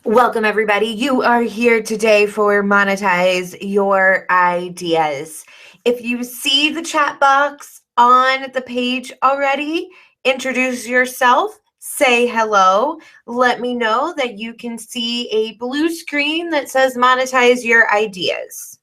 Welcome, everybody. You are here today for Monetize Your Ideas. If you see the chat box on the page already, introduce yourself, say hello, let me know that you can see a blue screen that says Monetize Your Ideas.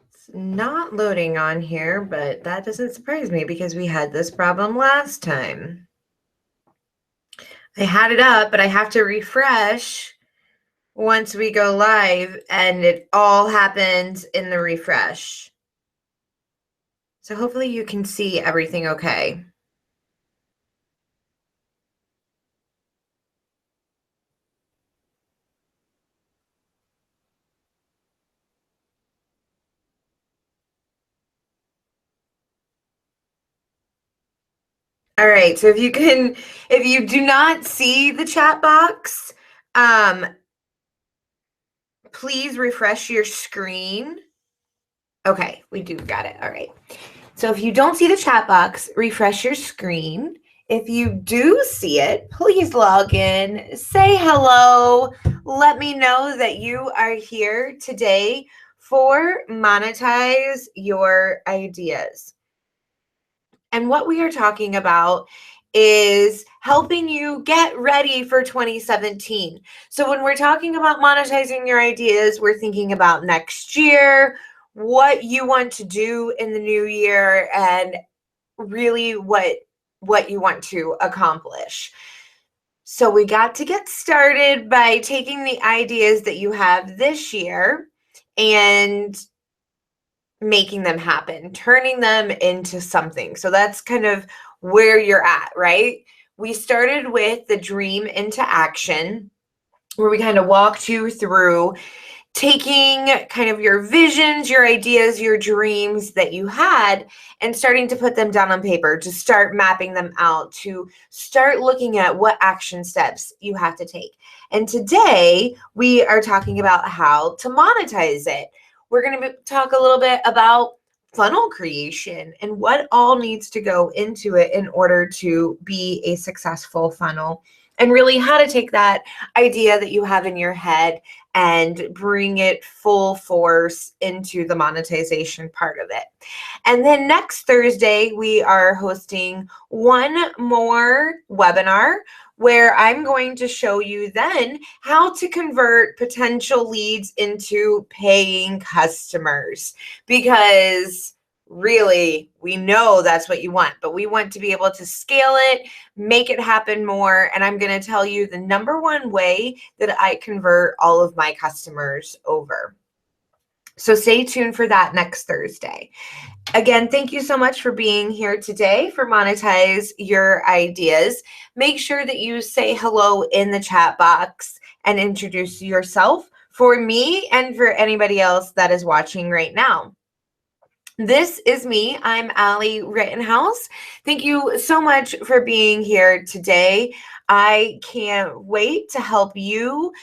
It's not loading on here, but that doesn't surprise me because we had this problem last time. I had it up, but I have to refresh once we go live, and it all happens in the refresh. So hopefully you can see everything okay. All right, so if you do not see the chat box, please refresh your screen. Okay, we do got it. All right. So if you don't see the chat box, refresh your screen. If you do see it, please log in, say hello, let me know that you are here today for Monetize Your Ideas. And what we are talking about is helping you get ready for 2017. So when we're talking about monetizing your ideas, we're thinking about next year, what you want to do in the new year, and really what you want to accomplish. So we got to get started by taking the ideas that you have this year and making them happen, turning them into something. So that's kind of where you're at, right? We started with the dream into action, where we kind of walked you through taking kind of your visions, your ideas, your dreams that you had, and starting to put them down on paper, to start mapping them out, to start looking at what action steps you have to take. And today we are talking about how to monetize it. We're going to talk a little bit about funnel creation and what all needs to go into it in order to be a successful funnel, and really how to take that idea that you have in your head and bring it full force into the monetization part of it. And then next Thursday, we are hosting one more webinar where I'm going to show you then how to convert potential leads into paying customers, because really, we know that's what you want, but we want to be able to scale it, make it happen more. And I'm going to tell you the number one way that I convert all of my customers over. So stay tuned for that next Thursday. Again, thank you so much for being here today for Monetize Your Ideas. Make sure that you say hello in the chat box and introduce yourself for me and for anybody else that is watching right now. This is me. I'm Allie Rittenhouse. Thank you so much for being here today. I can't wait to help you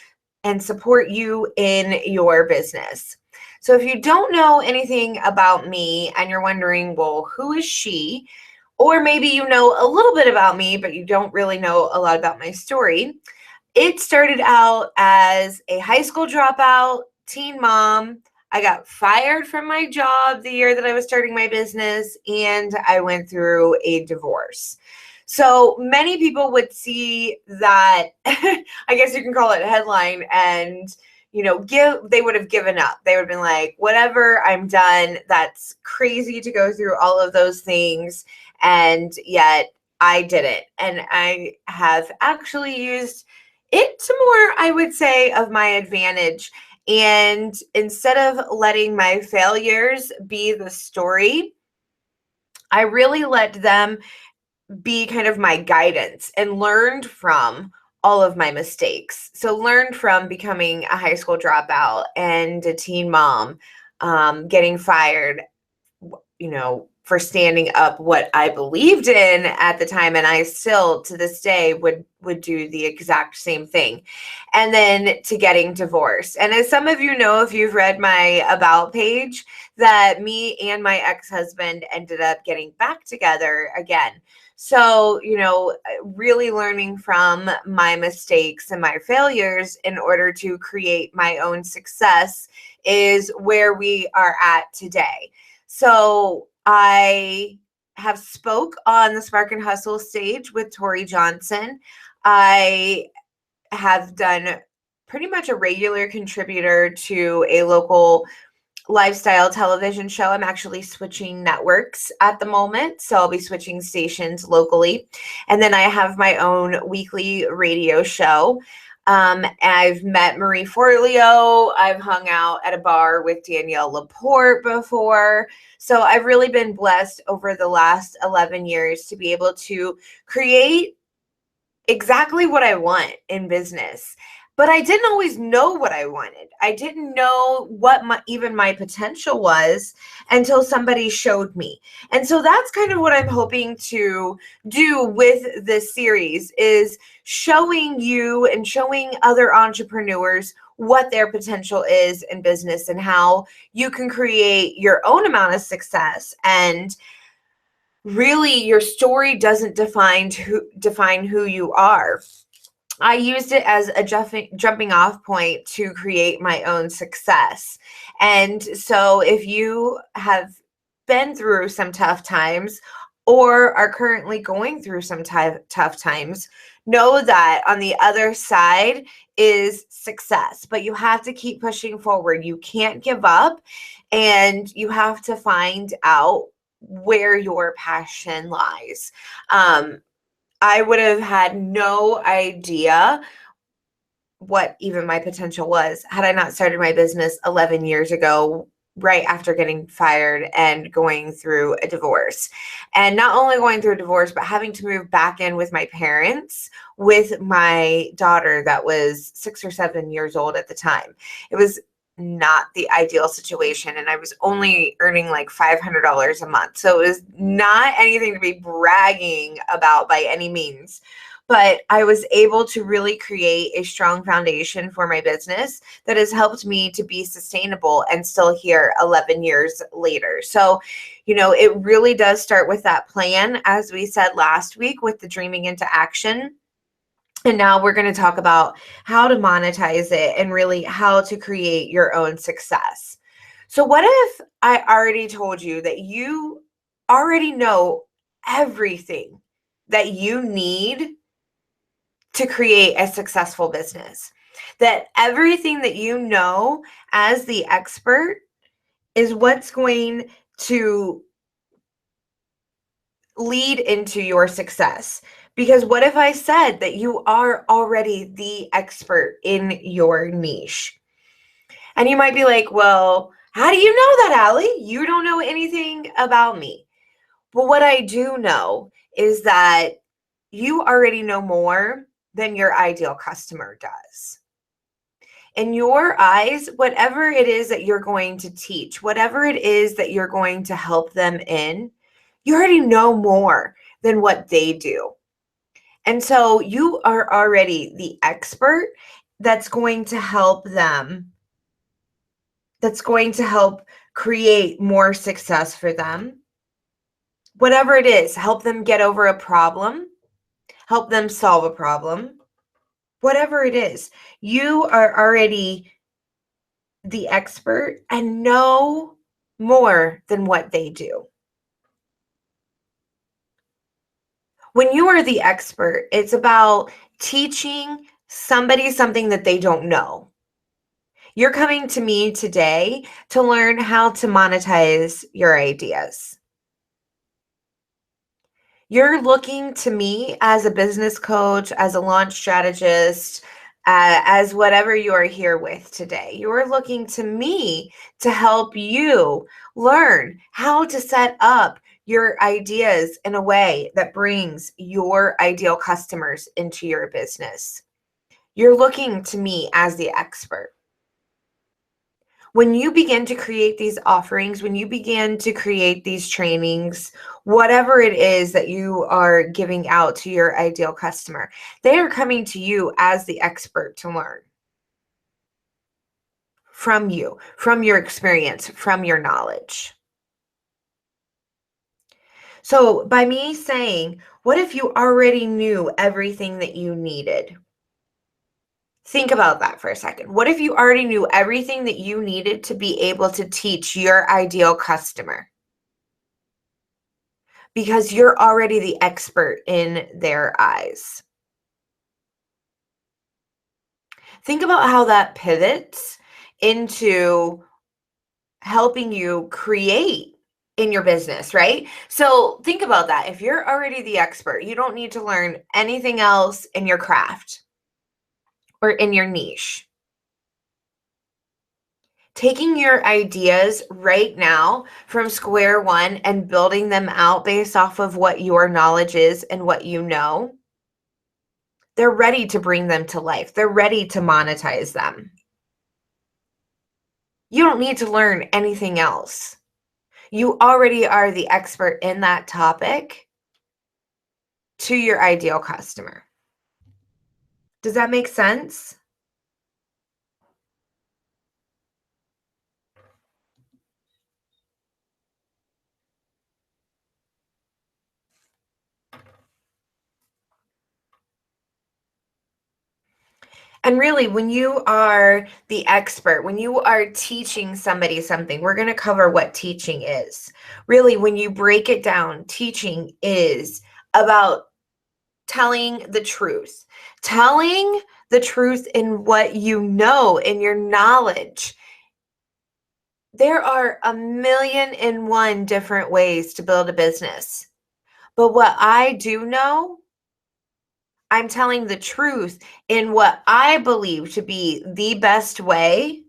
and support you in your business. So if you don't know anything about me and you're wondering, well, who is she? Or maybe you know a little bit about me, but you don't really know a lot about my story. It started out as a high school dropout, teen mom. I got fired from my job the year that I was starting my business, and I went through a divorce. So many people would see that, I guess you can call it a headline, and they would have given up. They would have been like, whatever, I'm done. That's crazy to go through all of those things. And yet I didn't. And I have actually used it to more, I would say, of my advantage. And instead of letting my failures be the story, I really let them be kind of my guidance and learned from all of my mistakes. So learned from becoming a high school dropout and a teen mom, getting fired, for standing up what I believed in at the time. And I still to this day would do the exact same thing. And then to getting divorced. And as some of you know, if you've read my about page, that me and my ex-husband ended up getting back together again. So, really learning from my mistakes and my failures in order to create my own success is where we are at today. So I have spoke on the Spark and Hustle stage with Tori Johnson. I have done pretty much a regular contributor to a local lifestyle television show. I'm actually switching networks at the moment, so I'll be switching stations locally. And then I have my own weekly radio show. I've met Marie Forleo. I've hung out at a bar with Danielle Laporte before. So I've really been blessed over the last 11 years to be able to create exactly what I want in business. But I didn't always know what I wanted. I didn't know what even my potential was until somebody showed me. And so that's kind of what I'm hoping to do with this series, is showing you and showing other entrepreneurs what their potential is in business and how you can create your own amount of success. And really, your story doesn't define who you are. I used it as a jumping off point to create my own success. And so if you have been through some tough times or are currently going through some tough times, know that on the other side is success. But you have to keep pushing forward. You can't give up, and you have to find out where your passion lies. I would have had no idea what even my potential was had I not started my business 11 years ago, right after getting fired and going through a divorce. And not only going through a divorce, but having to move back in with my parents with my daughter that was 6 or 7 years old at the time. It was not the ideal situation, and I was only earning like $500 a month. So it was not anything to be bragging about by any means. But I was able to really create a strong foundation for my business that has helped me to be sustainable and still here 11 years later. So, it really does start with that plan, as we said last week, with the dreaming into action. And now we're going to talk about how to monetize it and really how to create your own success. So what if I already told you that you already know everything that you need to create a successful business? That everything that you know as the expert is what's going to lead into your success. Because what if I said that you are already the expert in your niche? And you might be like, well, how do you know that, Allie? You don't know anything about me. But what I do know is that you already know more than your ideal customer does. In your eyes, whatever it is that you're going to teach, whatever it is that you're going to help them in, you already know more than what they do. And so you are already the expert that's going to help them, that's going to help create more success for them. Whatever it is, help them get over a problem, help them solve a problem. Whatever it is, you are already the expert and know more than what they do. When you are the expert, it's about teaching somebody something that they don't know. You're coming to me today to learn how to monetize your ideas. You're looking to me as a business coach, as a launch strategist, as whatever you are here with today. You're looking to me to help you learn how to set up your ideas in a way that brings your ideal customers into your business. You're looking to me as the expert. When you begin to create these offerings, when you begin to create these trainings, whatever it is that you are giving out to your ideal customer, they are coming to you as the expert to learn from you, from your experience, from your knowledge. So by me saying, what if you already knew everything that you needed? Think about that for a second. What if you already knew everything that you needed to be able to teach your ideal customer? Because you're already the expert in their eyes. Think about how that pivots into helping you create in your business, right? So think about that. If you're already the expert, you don't need to learn anything else in your craft or in your niche. Taking your ideas right now from square one and building them out based off of what your knowledge is and what you know, they're ready to bring them to life. They're ready to monetize them. You don't need to learn anything else. You already are the expert in that topic to your ideal customer. Does that make sense? And really, when you are the expert, when you are teaching somebody something, we're going to cover what teaching is. Really, when you break it down, teaching is about telling the truth. Telling the truth in what you know, in your knowledge. There are 1,000,001 different ways to build a business. But what I do know, I'm telling the truth in what I believe to be the best way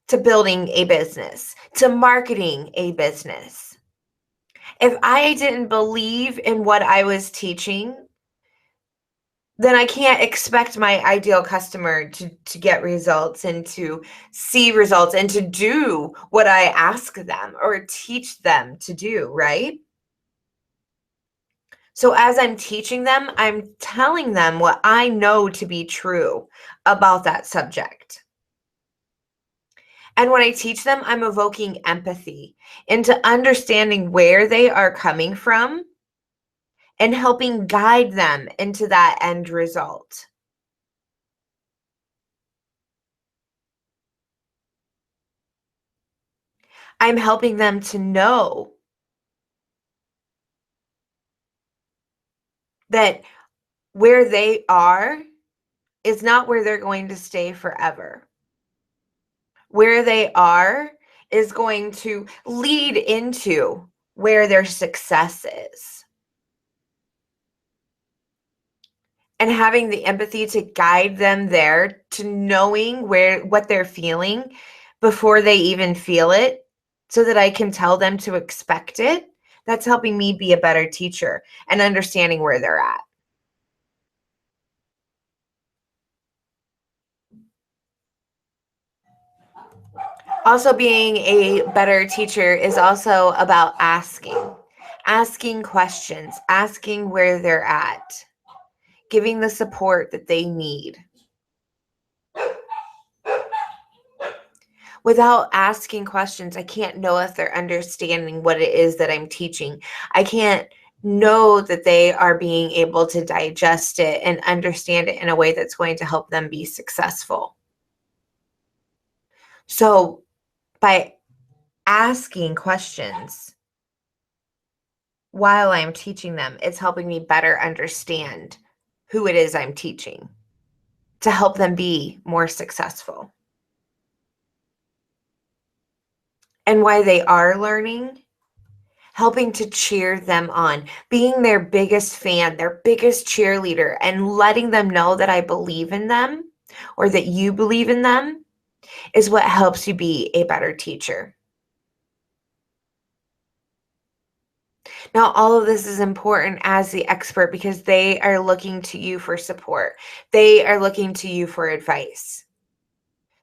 to building a business, to marketing a business. If I didn't believe in what I was teaching, then I can't expect my ideal customer to get results and to see results and to do what I ask them or teach them to do, right? So as I'm teaching them, I'm telling them what I know to be true about that subject. And when I teach them, I'm evoking empathy into understanding where they are coming from and helping guide them into that end result. I'm helping them to know that where they are is not where they're going to stay forever. Where they are is going to lead into where their success is. And having the empathy to guide them there to knowing what they're feeling before they even feel it so that I can tell them to expect it. That's helping me be a better teacher and understanding where they're at. Also, being a better teacher is also about asking questions, asking where they're at, giving the support that they need. Without asking questions, I can't know if they're understanding what it is that I'm teaching. I can't know that they are being able to digest it and understand it in a way that's going to help them be successful. So by asking questions while I'm teaching them, it's helping me better understand who it is I'm teaching to help them be more successful. and why they are learning, helping to cheer them on, being their biggest fan, their biggest cheerleader, and letting them know that I believe in them or that you believe in them is what helps you be a better teacher. Now, all of this is important as the expert because they are looking to you for support. They are looking to you for advice.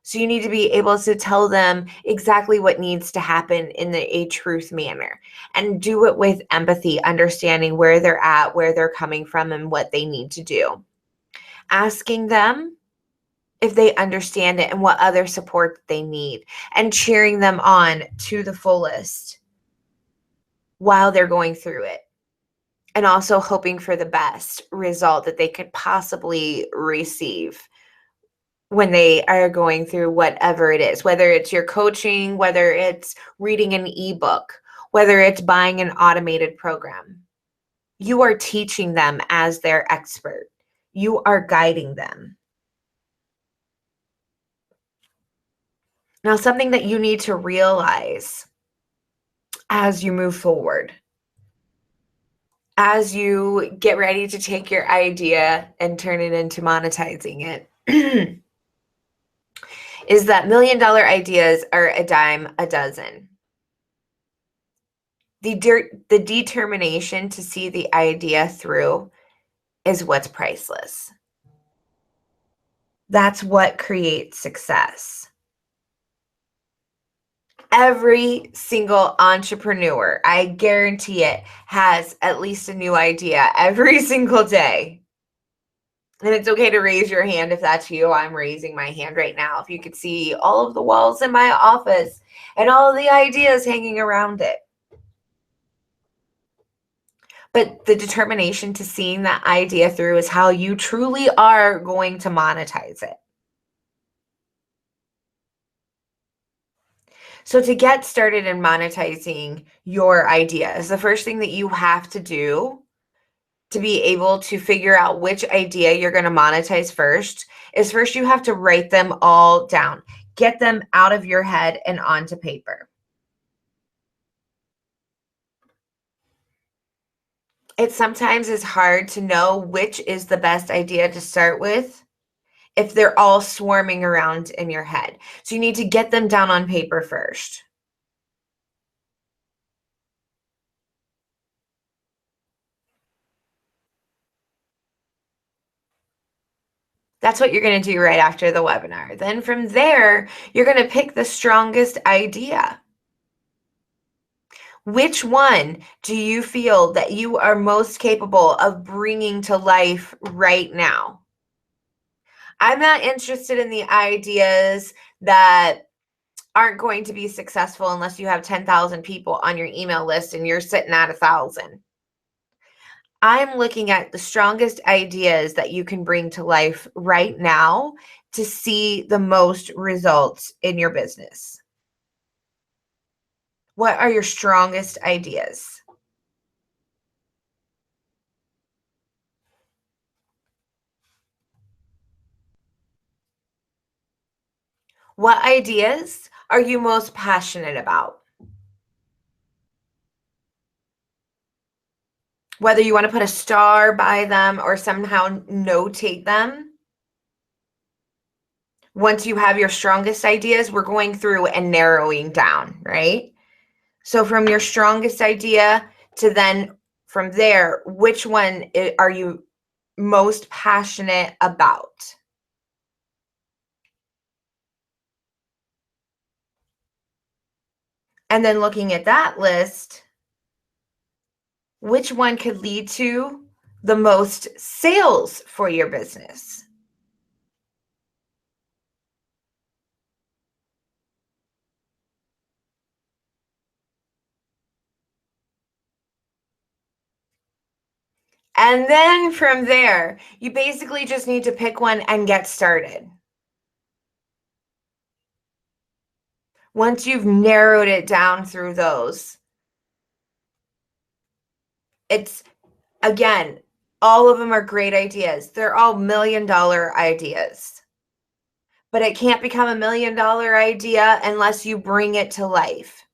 So you need to be able to tell them exactly what needs to happen in a truth manner and do it with empathy, understanding where they're at, where they're coming from, and what they need to do. Asking them if they understand it and what other support they need, and cheering them on to the fullest while they're going through it. And also hoping for the best result that they could possibly receive when they are going through whatever it is, whether it's your coaching, whether it's reading an ebook, whether it's buying an automated program. You are teaching them as their expert. You are guiding them. Now, something that you need to realize as you move forward, as you get ready to take your idea and turn it into monetizing it, is that $1 million ideas are a dime a dozen. The determination to see the idea through is what's priceless. That's what creates success. Every single entrepreneur, I guarantee it, has at least a new idea every single day. And it's okay to raise your hand if that's you. I'm raising my hand right now. If you could see all of the walls in my office and all of the ideas hanging around it. But the determination to seeing that idea through is how you truly are going to monetize it. So to get started in monetizing your ideas, the first thing that you have to do to be able to figure out which idea you're going to monetize first is first you have to write them all down. Get them out of your head and onto paper. It sometimes is hard to know which is the best idea to start with if they're all swarming around in your head. So you need to get them down on paper first. That's what you're going to do right after the webinar. Then from there, you're going to pick the strongest idea. Which one do you feel that you are most capable of bringing to life right now? I'm not interested in the ideas that aren't going to be successful unless you have 10,000 people on your email list and you're sitting at 1,000. I'm looking at the strongest ideas that you can bring to life right now to see the most results in your business. What are your strongest ideas? What ideas are you most passionate about? Whether you want to put a star by them or somehow notate them. Once you have your strongest ideas, we're going through and narrowing down, right? So from your strongest idea to then from there, which one are you most passionate about? And then looking at that list, which one could lead to the most sales for your business? And then from there, you basically just need to pick one and get started. Once you've narrowed it down through those, it's, again, all of them are great ideas. They're all $1 million ideas. But it can't become $1 million idea unless you bring it to life.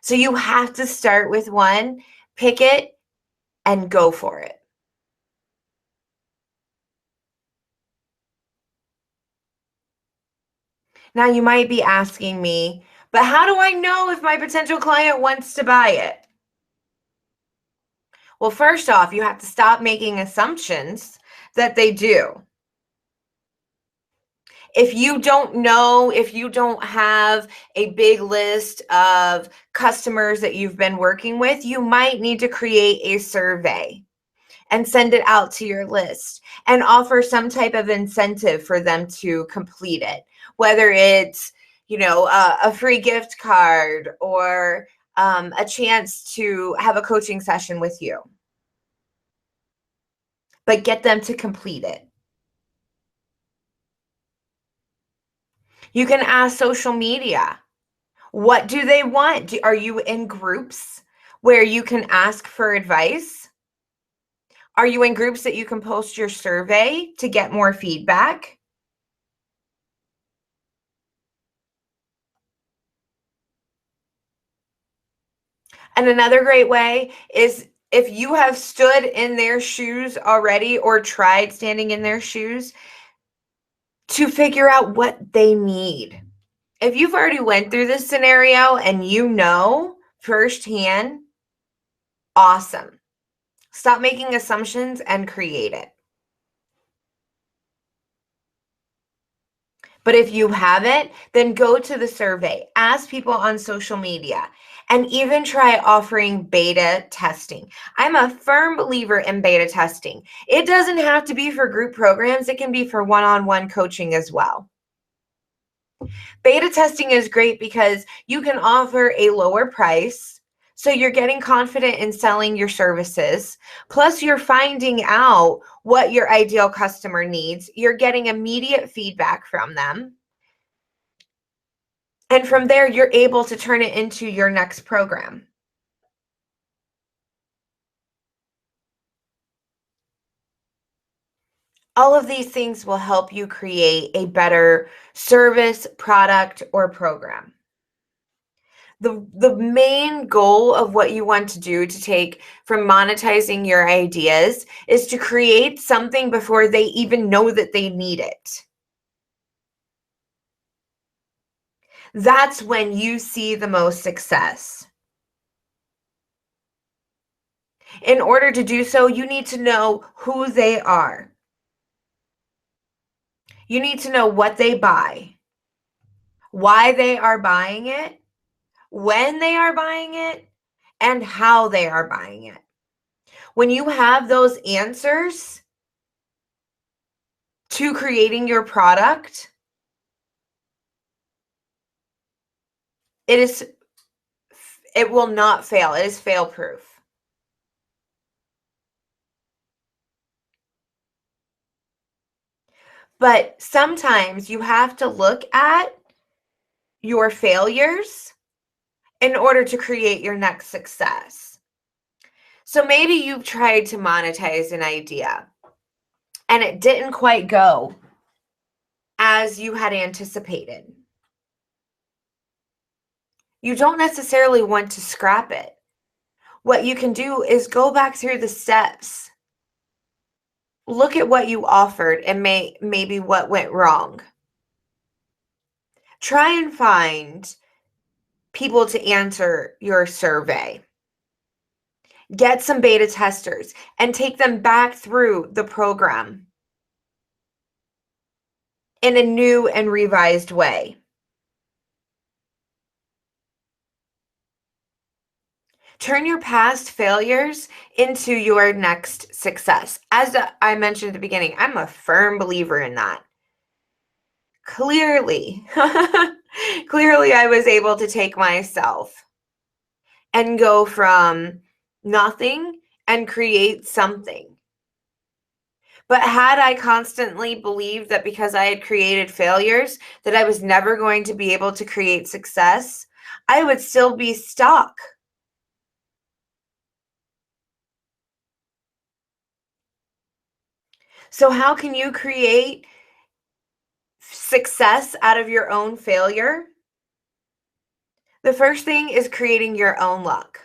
So you have to start with one, pick it, and go for it. Now you might be asking me, but how do I know if my potential client wants to buy it? Well, first off, you have to stop making assumptions that they do. If you don't know, if you don't have a big list of customers that you've been working with, you might need to create a survey and send it out to your list and offer some type of incentive for them to complete it, whether it's, a free gift card or a chance to have a coaching session with you. But get them to complete it. You can ask social media. What do they want? Are you in groups where you can ask for advice? Are you in groups that you can post your survey to get more feedback? And another great way is if you have stood in their shoes already or tried standing in their shoes to figure out what they need. If you've already went through this scenario and you know firsthand, awesome. Stop making assumptions and create it. But if you haven't, then go to the survey, ask people on social media, and even try offering beta testing. I'm a firm believer in beta testing. It doesn't have to be for group programs, it can be for one-on-one coaching as well. Beta testing is great because you can offer a lower price. So you're getting confident in selling your services. Plus, you're finding out what your ideal customer needs. You're getting immediate feedback from them. And from there, you're able to turn it into your next program. All of these things will help you create a better service, product, or program. The main goal of what you want to do to take from monetizing your ideas is to create something before they even know that they need it. That's when you see the most success. In order to do so, you need to know who they are. You need to know what they buy, why they are buying it, when they are buying it, and how they are buying it. When you have those answers to creating your product, it will not fail. It is fail proof. But sometimes you have to look at your failures in order to create your next success. So maybe you've tried to monetize an idea and it didn't quite go as you had anticipated. You don't necessarily want to scrap it. What you can do is go back through the steps. Look at what you offered and maybe what went wrong. Try and find people to answer your survey. Get some beta testers and take them back through the program in a new and revised way. Turn your past failures into your next success. As I mentioned at the beginning, I'm a firm believer in that. Clearly, clearly I was able to take myself and go from nothing and create something. But had I constantly believed that because I had created failures that I was never going to be able to create success, I would still be stuck. So how can you create success out of your own failure? The first thing is creating your own luck.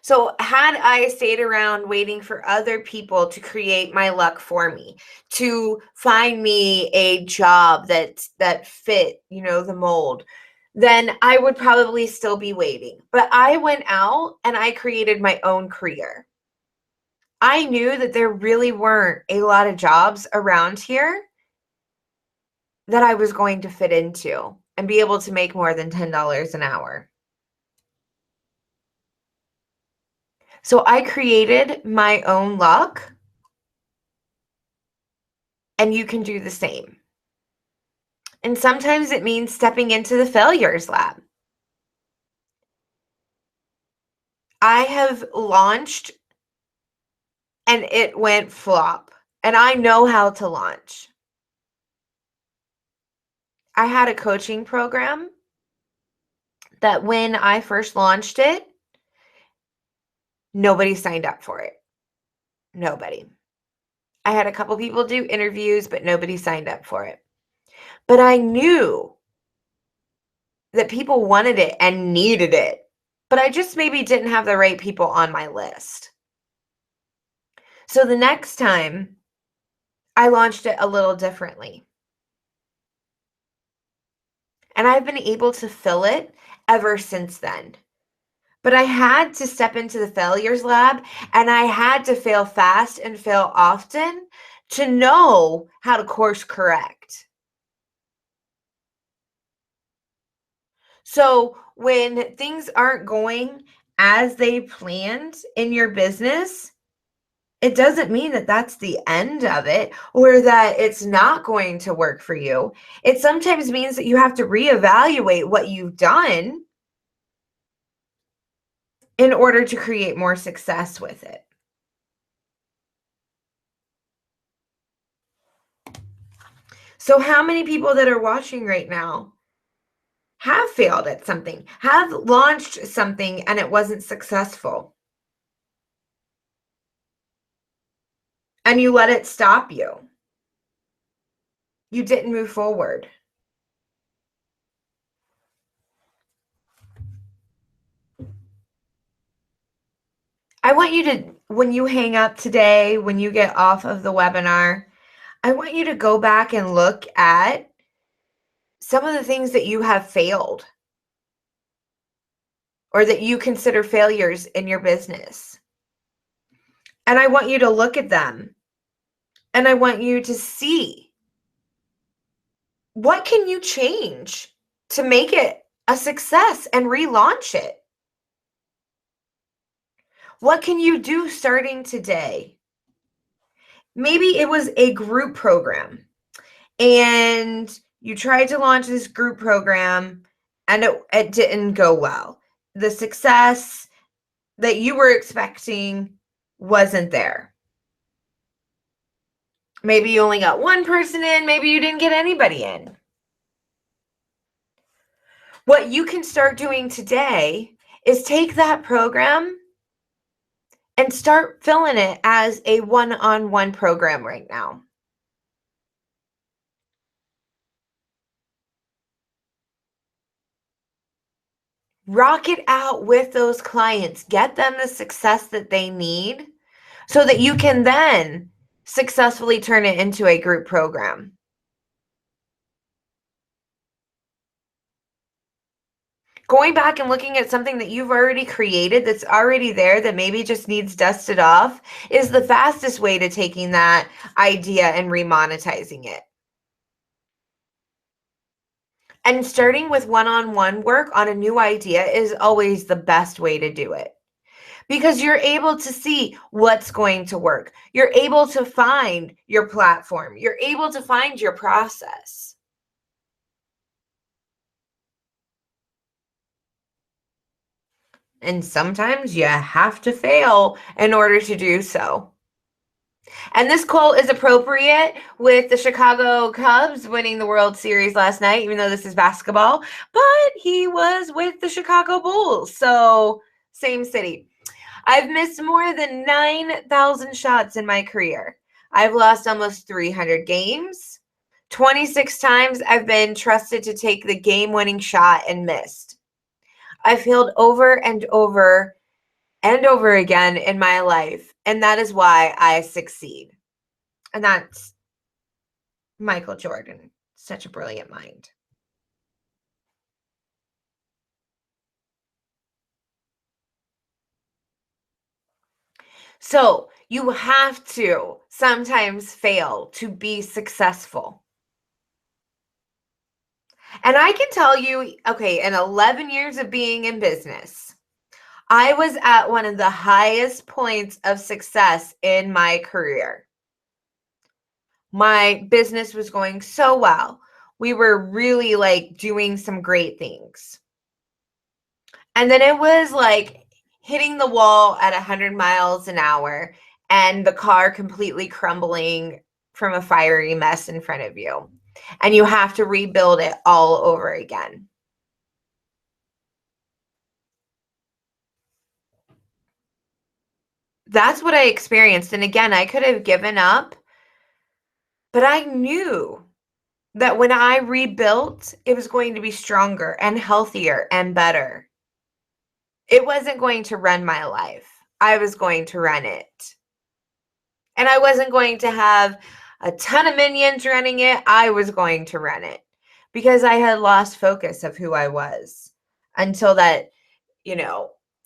So had I stayed around waiting for other people to create my luck for me, to find me a job that fit, the mold, then I would probably still be waiting. But I went out and I created my own career. I knew that there really weren't a lot of jobs around here that I was going to fit into and be able to make more than $10 an hour. So I created my own luck, and you can do the same. And sometimes it means stepping into the failures lab. I have launched and it went flop, and I know how to launch. I had a coaching program that when I first launched it, nobody signed up for it. Nobody. I had a couple people do interviews, but nobody signed up for it. But I knew that people wanted it and needed it, but I just maybe didn't have the right people on my list. So the next time, I launched it a little differently. And I've been able to fill it ever since then. But I had to step into the failures lab, and I had to fail fast and fail often to know how to course correct. So when things aren't going as they planned in your business, it doesn't mean that that's the end of it or that it's not going to work for you. It sometimes means that you have to reevaluate what you've done in order to create more success with it. So how many people that are watching right now have failed at something, have launched something and it wasn't successful? And you let it stop you. You didn't move forward. I want you to, when you hang up today, when you get off of the webinar, I want you to go back and look at some of the things that you have failed or that you consider failures in your business. And I want you to look at them and I want you to see what can you change to make it a success and relaunch it. What can you do starting today? Maybe it was a group program and you tried to launch this group program and it didn't go well. The success that you were expecting wasn't there. Maybe you only got one person in, maybe you didn't get anybody in. What you can start doing today is take that program and start filling it as a one-on-one program right now. Rock it out with those clients. Get them the success that they need so that you can then successfully turn it into a group program. Going back and looking at something that you've already created that's already there that maybe just needs dusted off is the fastest way to taking that idea and remonetizing it. And starting with one-on-one work on a new idea is always the best way to do it. Because you're able to see what's going to work. You're able to find your platform. You're able to find your process. And sometimes you have to fail in order to do so. And this quote is appropriate with the Chicago Cubs winning the World Series last night, even though this is basketball. But he was with the Chicago Bulls, so same city. I've missed more than 9,000 shots in my career. I've lost almost 300 games. 26 times I've been trusted to take the game-winning shot and missed. I failed over and over and over again in my life. And that is why I succeed. And that's Michael Jordan. Such a brilliant mind. So you have to sometimes fail to be successful. And I can tell you, okay, in 11 years of being in business, I was at one of the highest points of success in my career. My business was going so well. We were really like doing some great things. And then it was like hitting the wall at 100 miles an hour and the car completely crumbling from a fiery mess in front of you. And you have to rebuild it all over again. That's what I experienced. And again, I could have given up, but I knew that when I rebuilt, it was going to be stronger and healthier and better. It wasn't going to run my life. I was going to run it. And I wasn't going to have a ton of minions running it. I was going to run it because I had lost focus of who I was until that,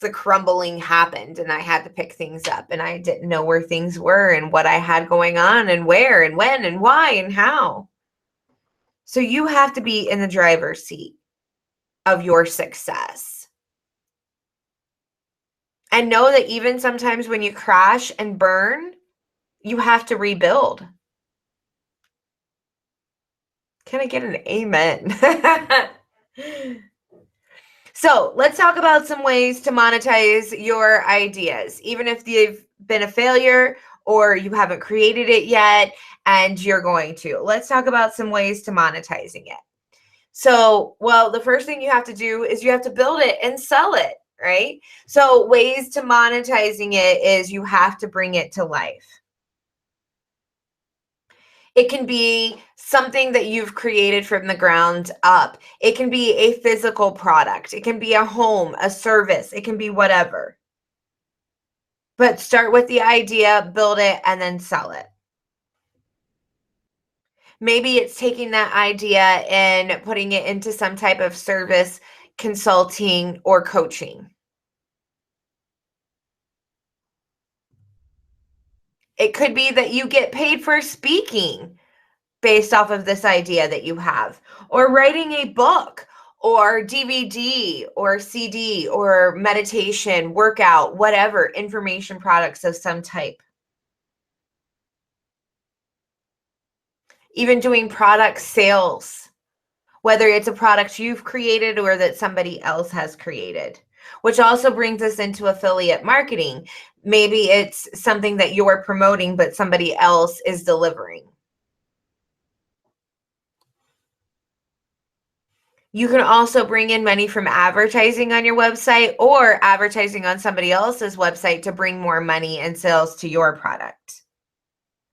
the crumbling happened and I had to pick things up and I didn't know where things were and what I had going on and where and when and why and how. So you have to be in the driver's seat of your success. And know that even sometimes when you crash and burn, you have to rebuild. Can I get an amen? So let's talk about some ways to monetize your ideas, even if they've been a failure or you haven't created it yet and you're going to. Let's talk about some ways to monetizing it. So, well, the first thing you have to do is you have to build it and sell it, right? So ways to monetizing it is you have to bring it to life. It can be something that you've created from the ground up. It can be a physical product. It can be a home, a service. It can be whatever. But start with the idea, build it, and then sell it. Maybe it's taking that idea and putting it into some type of service, consulting, or coaching. It could be that you get paid for speaking based off of this idea that you have, or writing a book, or DVD, or CD, or meditation, workout, whatever, information products of some type. Even doing product sales, whether it's a product you've created or that somebody else has created, which also brings us into affiliate marketing. Maybe it's something that you're promoting, but somebody else is delivering. You can also bring in money from advertising on your website or advertising on somebody else's website to bring more money and sales to your product.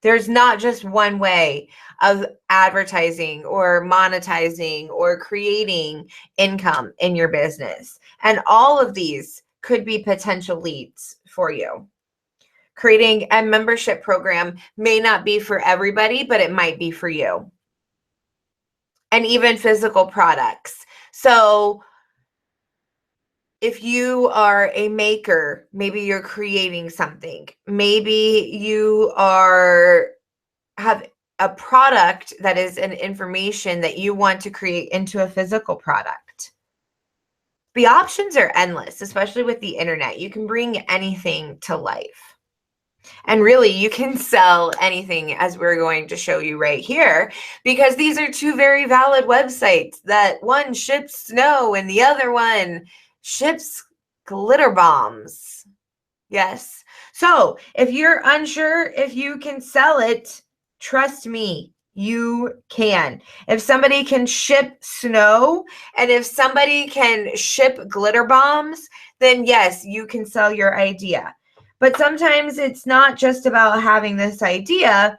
There's not just one way of advertising or monetizing or creating income in your business. And all of these could be potential leads for you. Creating a membership program may not be for everybody, but it might be for you. And even physical products. So if you are a maker, maybe you're creating something. Maybe you have a product that is an information that you want to create into a physical product. The options are endless, especially with the internet. You can bring anything to life. And really, you can sell anything, as we're going to show you right here, because these are two very valid websites that one ships snow and the other one ships glitter bombs. Yes. So if you're unsure if you can sell it, trust me, you can. If somebody can ship snow and if somebody can ship glitter bombs, then yes, you can sell your idea. But sometimes it's not just about having this idea.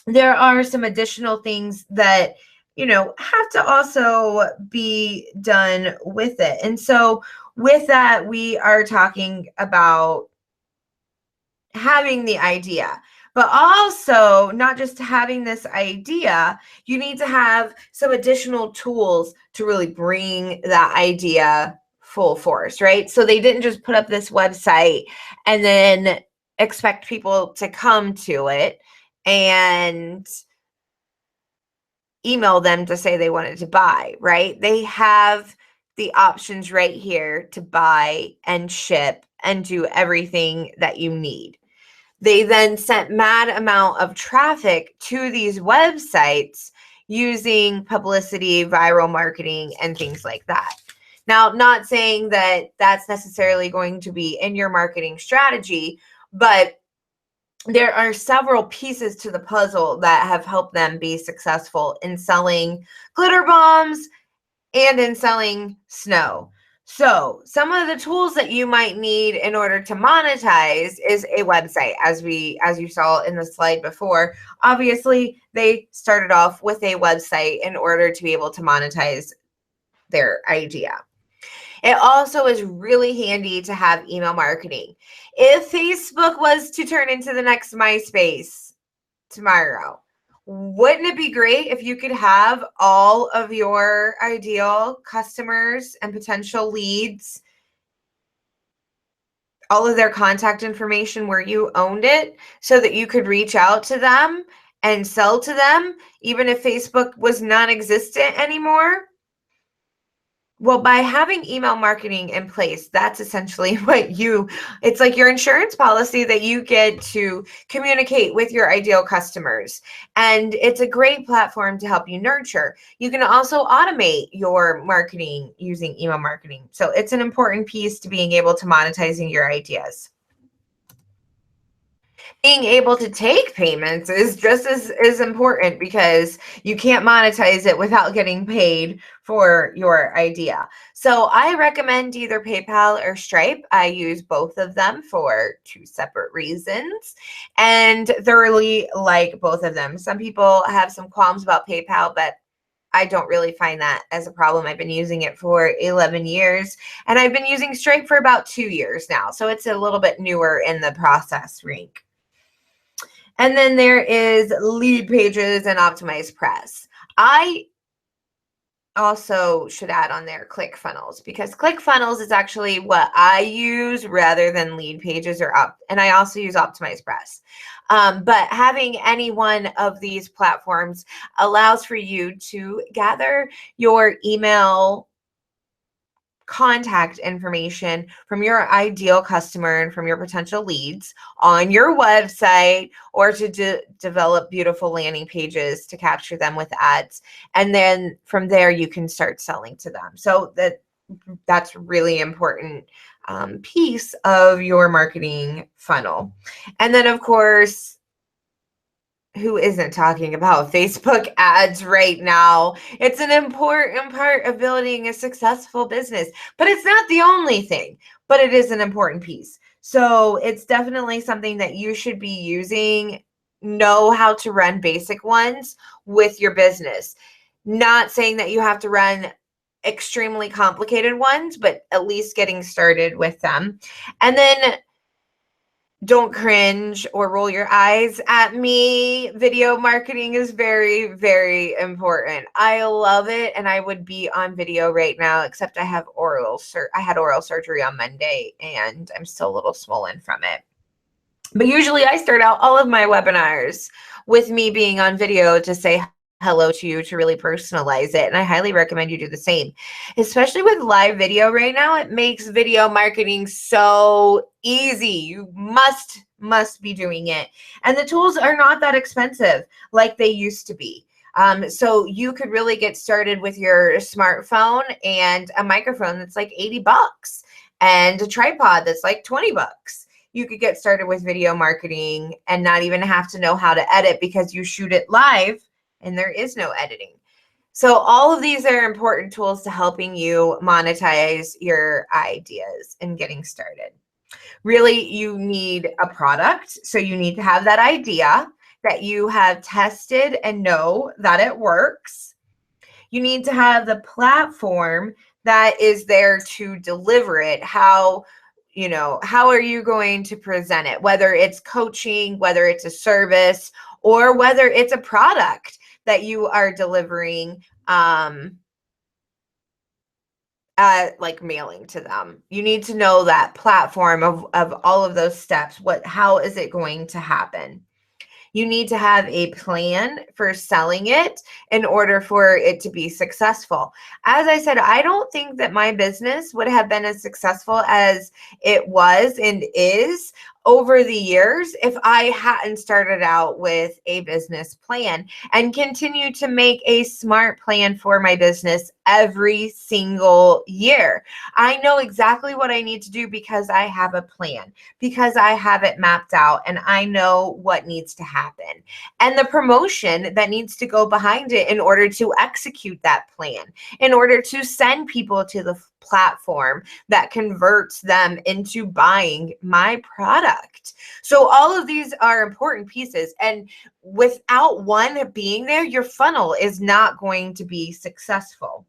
There are some additional things that have to also be done with it. And so with that, we are talking about having the idea, but also not just having this idea, you need to have some additional tools to really bring that idea full force, right? So they didn't just put up this website and then expect people to come to it and email them to say they wanted to buy, right? They have the options right here to buy and ship and do everything that you need. They then sent mad amount of traffic to these websites using publicity, viral marketing, and things like that. Now, not saying that that's necessarily going to be in your marketing strategy, but there are several pieces to the puzzle that have helped them be successful in selling glitter bombs and in selling snow. So some of the tools that you might need in order to monetize is a website, as you saw in the slide before. Obviously, they started off with a website in order to be able to monetize their idea. It also is really handy to have email marketing. If Facebook was to turn into the next MySpace tomorrow, wouldn't it be great if you could have all of your ideal customers and potential leads, all of their contact information where you owned it, so that you could reach out to them and sell to them, even if Facebook was non-existent anymore? Well, by having email marketing in place, that's essentially it's like your insurance policy that you get to communicate with your ideal customers. And it's a great platform to help you nurture. You can also automate your marketing using email marketing. So it's an important piece to being able to monetizing your ideas. Being able to take payments is just as important, because you can't monetize it without getting paid for your idea. So I recommend either PayPal or Stripe. I use both of them for two separate reasons and thoroughly like both of them. Some people have some qualms about PayPal, but I don't really find that as a problem. I've been using it for 11 years, and I've been using Stripe for about 2 years now. So it's a little bit newer in the process rink. And then there is Lead Pages and Optimized Press. I also should add on there ClickFunnels, because ClickFunnels is actually what I use rather than Lead Pages and I also use Optimized Press. But having any one of these platforms allows for you to gather your email contact information from your ideal customer and from your potential leads on your website, or to develop beautiful landing pages to capture them with ads. And then from there, you can start selling to them. So that's really important piece of your marketing funnel. And then, of course, who isn't talking about Facebook ads right now? It's an important part of building a successful business, but it's not the only thing, but it is an important piece. So it's definitely something that you should be using. Know how to run basic ones with your business. Not saying that you have to run extremely complicated ones, but at least getting started with them. And then don't cringe or roll your eyes at me. Video marketing is very, very important. I love it, and I would be on video right now, except I had oral surgery on Monday, and I'm still a little swollen from it. But usually I start out all of my webinars with me being on video to say hello to you, to really personalize it. And I highly recommend you do the same, especially with live video right now. It makes video marketing so easy. You must be doing it. And the tools are not that expensive like they used to be. So you could really get started with your smartphone and a microphone that's like $80 and a tripod that's like $20. You could get started with video marketing and not even have to know how to edit, because you shoot it live and there is no editing. So all of these are important tools to helping you monetize your ideas and getting started. Really, you need a product. So you need to have that idea that you have tested and know that it works. You need to have the platform that is there to deliver it. How are you going to present it? Whether it's coaching, whether it's a service, or whether it's a product that you are delivering, like mailing to them. You need to know that platform of all of those steps. How is it going to happen? You need to have a plan for selling it in order for it to be successful. As I said, I don't think that my business would have been as successful as it was and is over the years if I hadn't started out with a business plan and continue to make a smart plan for my business every single year. I know exactly what I need to do because I have a plan, because I have it mapped out and I know what needs to happen and the promotion that needs to go behind it in order to execute that plan, in order to send people to the platform that converts them into buying my product. So all of these are important pieces, and without one being there, your funnel is not going to be successful.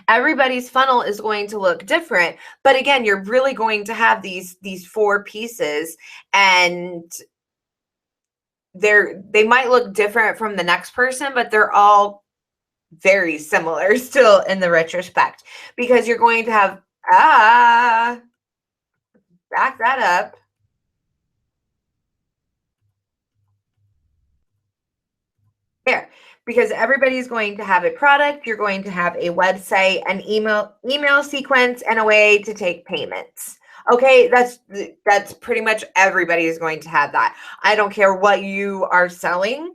Everybody's funnel is going to look different, but again, you're really going to have these 4 pieces, and they might look different from the next person, but they're all very similar still in the retrospect, because you're going to have back that up. There, because everybody's going to have a product, you're going to have a website, an email sequence, and a way to take payments. Okay, that's pretty much everybody is going to have that. I don't care what you are selling,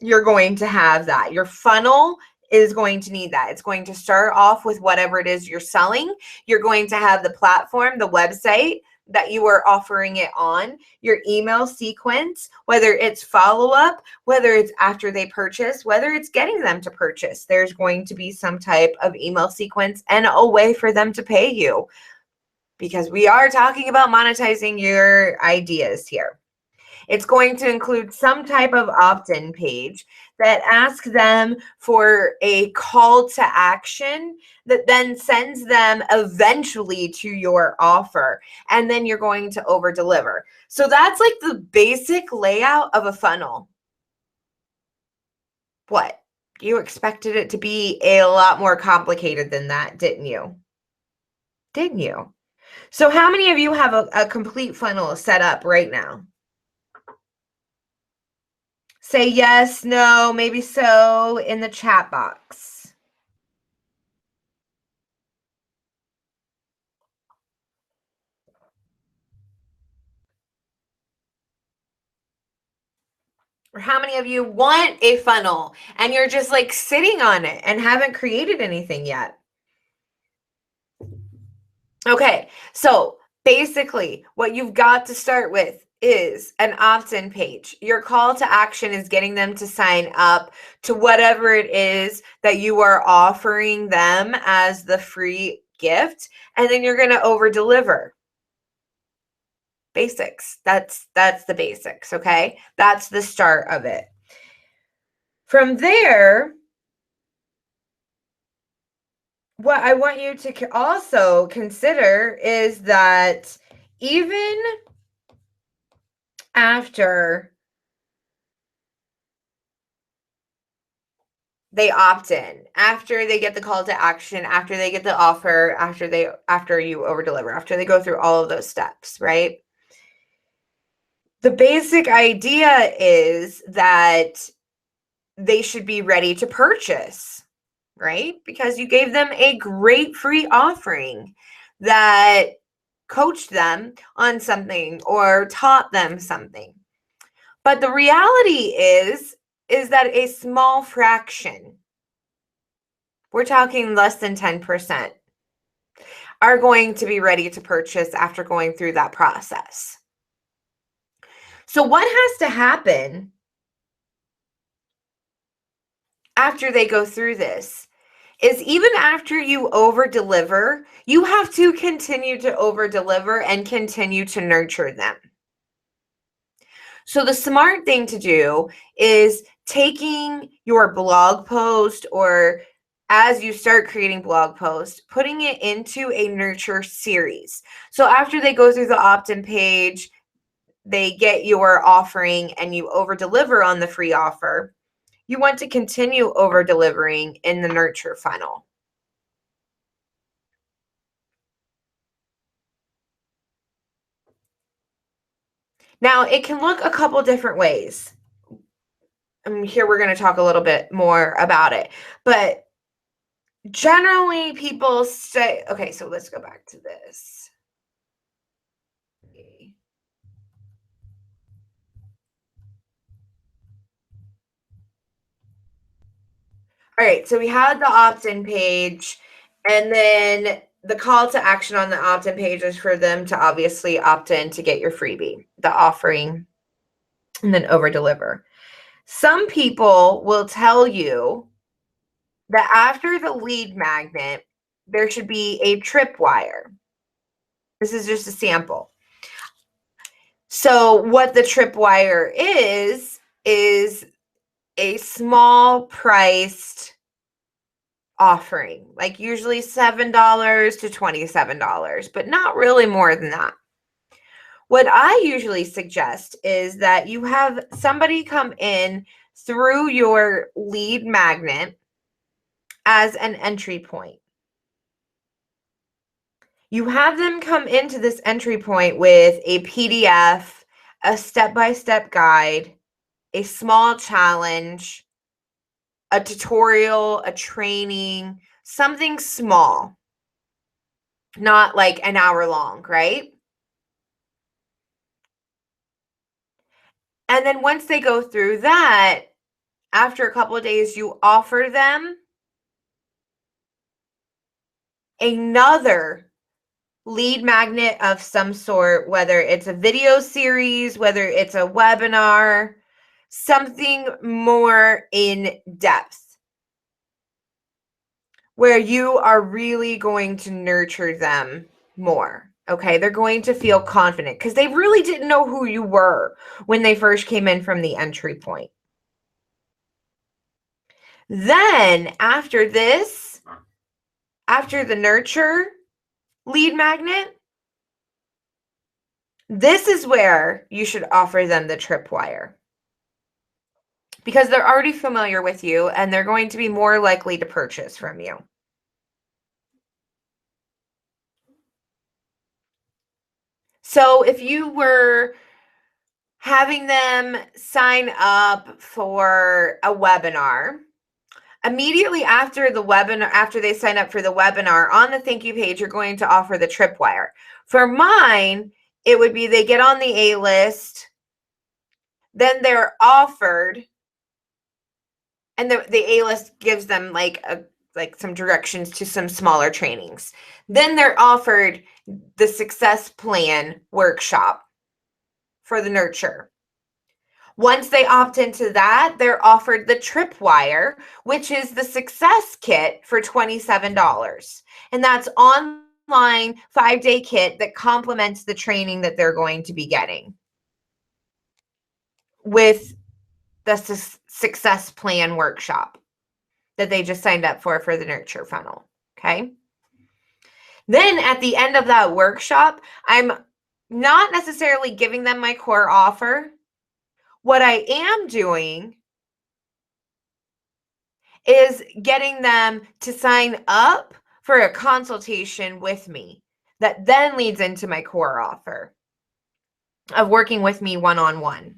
you're going to have that. Your funnel is going to need that. It's going to start off with whatever it is you're selling. You're going to have the platform, the website that you are offering it on, your email sequence, whether it's follow-up, whether it's after they purchase, whether it's getting them to purchase. There's going to be some type of email sequence and a way for them to pay you, because we are talking about monetizing your ideas here. It's going to include some type of opt-in page that asks them for a call to action that then sends them eventually to your offer. And then you're going to over deliver. So that's like the basic layout of a funnel. What? You expected it to be a lot more complicated than that, didn't you? Didn't you? So how many of you have a complete funnel set up right now? Say yes, no, maybe so in the chat box. Or how many of you want a funnel and you're just like sitting on it and haven't created anything yet? Okay, so basically what you've got to start with is an opt-in page. Your call to action is getting them to sign up to whatever it is that you are offering them as the free gift, and then you're going to over deliver. Basics. That's the basics, okay? That's the start of it. From there, what I want you to also consider is that even after they opt in, after they get the call to action, after they get the offer, after you over deliver, after they go through all of those steps, right? The basic idea is that they should be ready to purchase, right? Because you gave them a great free offering that coached them on something or taught them something. But the reality is that a small fraction, we're talking less than 10%, are going to be ready to purchase after going through that process. So what has to happen after they go through this is, even after you over deliver, you have to continue to over deliver and continue to nurture them. So the smart thing to do is taking your blog post, or as you start creating blog posts, putting it into a nurture series. So after they go through the opt-in page, they get your offering and you over deliver on the free offer. You want to continue over delivering in the nurture funnel. Now, it can look a couple different ways. Here we're going to talk a little bit more about it. But generally, people say, okay, so let's go back to this. All right, so we had the opt-in page, and then the call to action on the opt-in page is for them to obviously opt in to get your freebie, the offering, and then over deliver. Some people will tell you that after the lead magnet, there should be a tripwire. This is just a sample. So what the tripwire is a small priced offering, like usually $7 to $27, but not really more than that. What I usually suggest is that you have somebody come in through your lead magnet as an entry point. You have them come into this entry point with a PDF, a step-by-step guide, a small challenge, a tutorial, a training, something small, not like an hour long, right? And then once they go through that, after a couple of days, you offer them another lead magnet of some sort, whether it's a video series, whether it's a webinar, something more in depth, where you are really going to nurture them more. Okay, they're going to feel confident because they really didn't know who you were when they first came in from the entry point. Then after this, after the nurture lead magnet, this is where you should offer them the tripwire, because they're already familiar with you and they're going to be more likely to purchase from you. So if you were having them sign up for a webinar, immediately after the webinar, after they sign up for the webinar, on the thank you page, you're going to offer the tripwire. For mine, it would be they get on the A list, then they're offered, and the A list gives them like some directions to some smaller trainings. Then they're offered the success plan workshop for the nurture. Once they opt into that, they're offered the tripwire, which is the success kit for $27. And that's online 5-day kit that complements the training that they're going to be getting with the success plan workshop that they just signed up for the nurture funnel. Okay. Then at the end of that workshop, I'm not necessarily giving them my core offer. What I am doing is getting them to sign up for a consultation with me that then leads into my core offer of working with me one-on-one.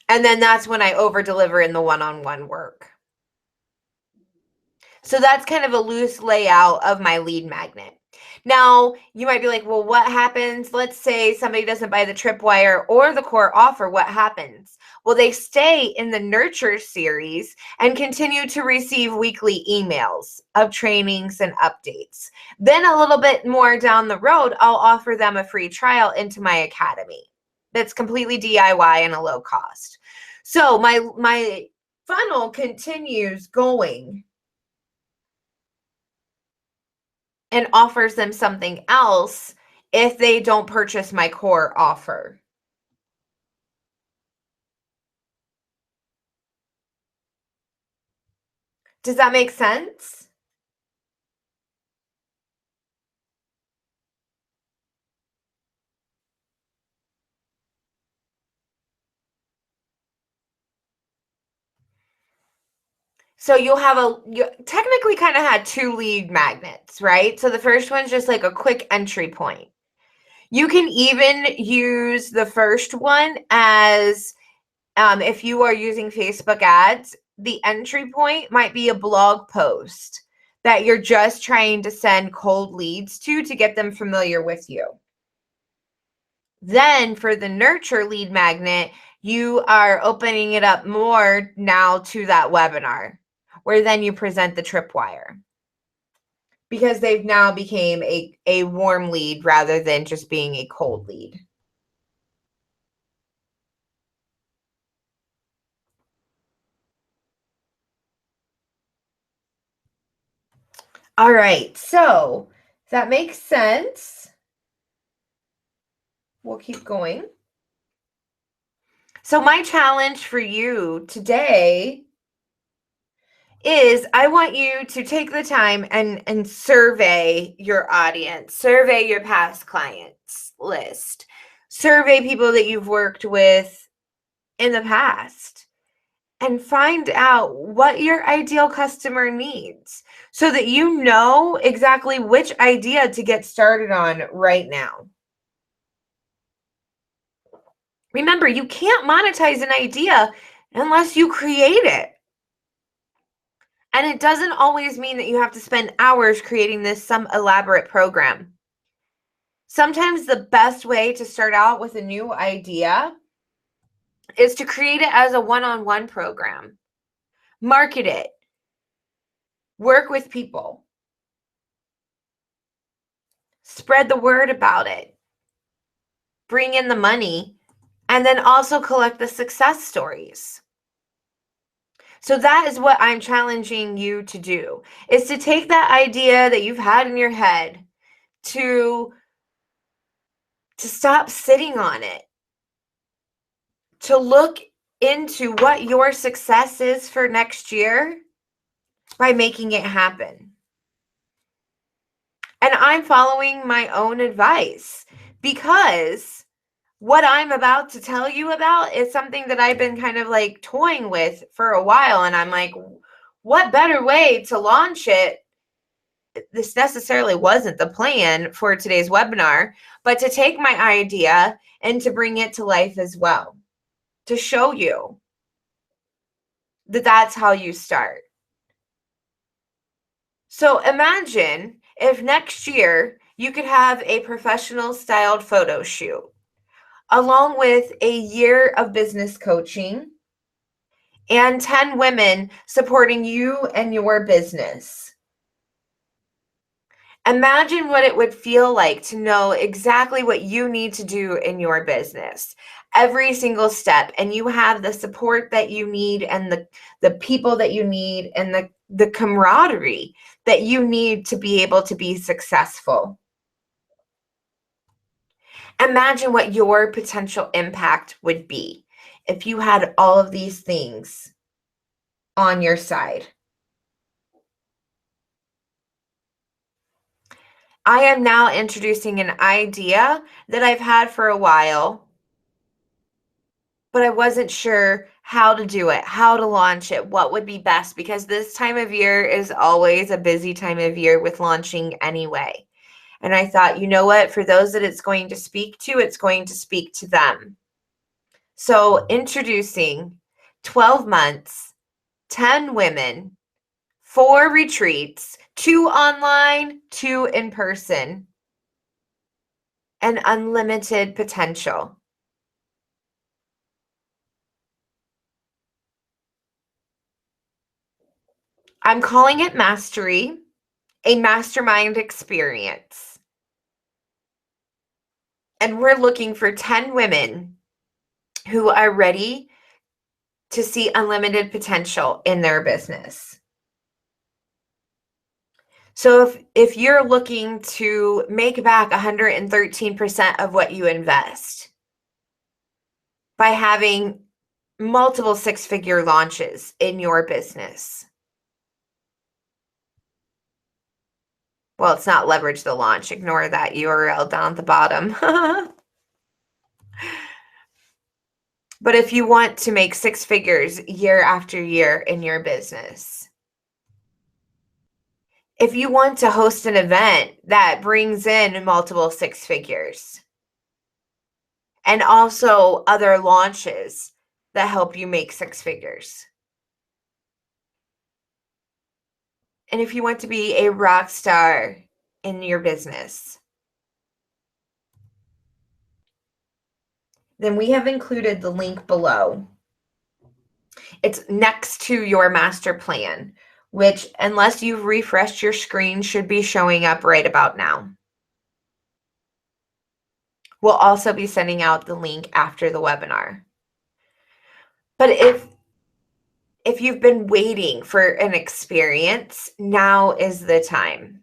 And then that's when I over deliver in the one-on-one work. So that's kind of a loose layout of my lead magnet. Now, you might be like, well, what happens? Let's say somebody doesn't buy the tripwire or the core offer. What happens? Well, they stay in the nurture series and continue to receive weekly emails of trainings and updates. Then a little bit more down the road, I'll offer them a free trial into my academy that's completely DIY and a low cost. So my funnel continues going and offers them something else if they don't purchase my core offer. Does that make sense? So you technically kind of had 2 lead magnets, right? So the first one's just like a quick entry point. You can even use the first one as, if you are using Facebook ads, the entry point might be a blog post that you're just trying to send cold leads to get them familiar with you. Then for the nurture lead magnet, you are opening it up more now to that webinar, where then you present the tripwire, because they've now became a warm lead rather than just being a cold lead. All right, so if that makes sense, we'll keep going. So my challenge for you today is I want you to take the time and survey your audience, survey your past clients list, survey people that you've worked with in the past, and find out what your ideal customer needs so that you know exactly which idea to get started on right now. Remember, you can't monetize an idea unless you create it. And it doesn't always mean that you have to spend hours creating some elaborate program. Sometimes the best way to start out with a new idea is to create it as a one-on-one program. Market it. Work with people. Spread the word about it. Bring in the money. And then also collect the success stories. So that is what I'm challenging you to do, is to take that idea that you've had in your head, to stop sitting on it, to look into what your success is for next year by making it happen. And I'm following my own advice, because what I'm about to tell you about is something that I've been kind of like toying with for a while. And I'm like, what better way to launch it? This necessarily wasn't the plan for today's webinar, but to take my idea and to bring it to life as well, to show you that that's how you start. So imagine if next year you could have a professional styled photo shoot along with a year of business coaching and 10 women supporting you and your business. Imagine what it would feel like to know exactly what you need to do in your business, every single step, and you have the support that you need and the people that you need and the camaraderie that you need to be able to be successful. Imagine what your potential impact would be if you had all of these things on your side. I am now introducing an idea that I've had for a while, but I wasn't sure how to do it, how to launch it, what would be best, because this time of year is always a busy time of year with launching anyway. And I thought, you know what, for those that it's going to speak to, it's going to speak to them. So introducing 12 months, 10 women, 4 retreats, 2 online, 2 in person, and unlimited potential. I'm calling it Mastery, a mastermind experience. And we're looking for 10 women who are ready to see unlimited potential in their business. So if you're looking to make back 113% of what you invest by having multiple six-figure launches in your business. Well, it's not leverage the launch. Ignore that URL down at the bottom. But if you want to make six figures year after year in your business, if you want to host an event that brings in multiple six figures, and also other launches that help you make six figures. And if you want to be a rock star in your business, then we have included the link below. It's next to your master plan, which, unless you've refreshed your screen, should be showing up right about now. We'll also be sending out the link after the webinar. But if you've been waiting for an experience, now is the time.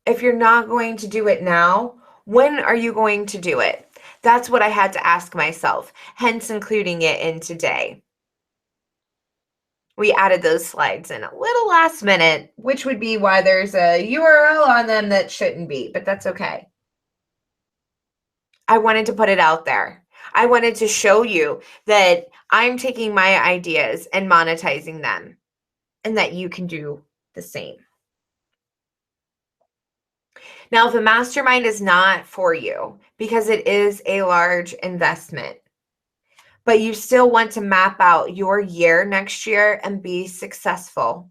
If you're not going to do it now, when are you going to do it? That's what I had to ask myself, hence including it in today. We added those slides in a little last minute, which would be why there's a URL on them that shouldn't be, but that's okay. I wanted to put it out there. I wanted to show you that I'm taking my ideas and monetizing them, and that you can do the same. Now, if a mastermind is not for you, because it is a large investment, but you still want to map out your year next year and be successful,